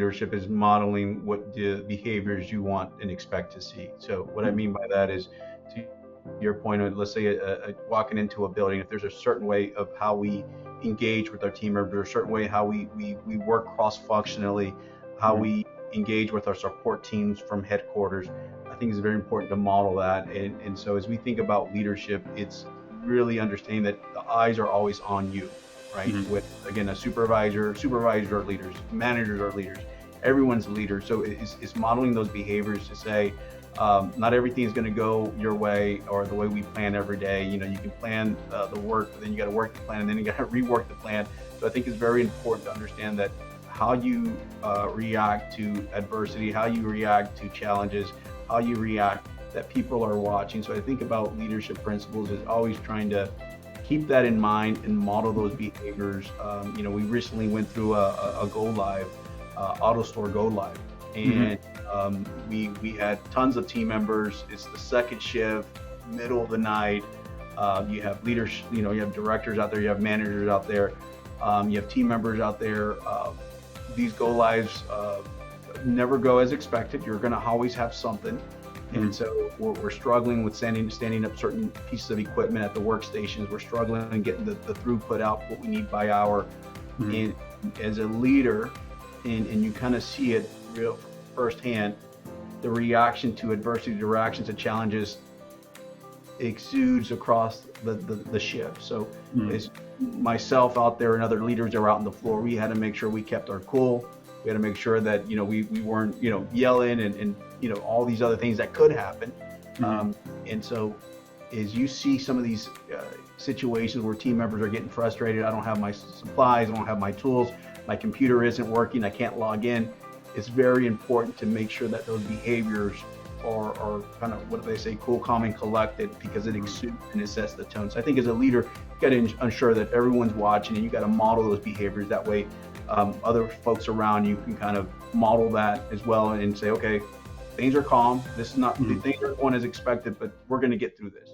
leadership is modeling what the behaviors you want and expect to see. So what I mean by that is, to your point of, let's say, walking into a building, if there's a certain way of how we engage with our team members, or a certain way how we work cross-functionally, how Mhm. we engage with our support teams from headquarters, I think it's very important to model that. And so as we think about leadership, it's really understanding that the eyes are always on you, right? Mhm. With, again, a supervisors are leaders, managers are leaders, everyone's a leader. So it's modeling those behaviors to say, not everything is going to go your way or the way we plan every day. You know, you can plan the work, but then you got to work the plan, and then you got to rework the plan. So I think it's very important to understand that how you react to adversity, how you react to challenges, how you react, that people are watching. So I think about leadership principles is always trying to keep that in mind and model those behaviors. We recently went through a go live, AutoStore go live, Mhm. and we had tons of team members. It's the second shift, middle of the night. You have leaders, you have directors out there, you have managers out there, you have team members out there. These go lives never go as expected. You're going to always have something. And Mhm. so we're struggling with standing up certain pieces of equipment at the workstations. We're struggling and getting the throughput out, what we need by hour. Mhm. And as a leader, and you kind of see it real firsthand, the reaction to adversity, the reaction to challenges exudes across the shift. So Mhm. as myself out there and other leaders that were out on the floor, we had to make sure we kept our cool. We had to make sure that, we weren't, yelling and all these other things that could happen. Mhm. And so as you see some of these situations where team members are getting frustrated, I don't have my supplies, I don't have my tools, my computer isn't working, I can't log in. It's very important to make sure that those behaviors are kind of, what do they say, cool, calm, and collected, because it Mhm. exudes and it sets the tone. So I think as a leader, you got to ensure that everyone's watching, and you got to model those behaviors. That way, other folks around you can kind of model that as well and say, okay, things are calm. This is not, Mhm. things are going as expected, but we're going to get through this.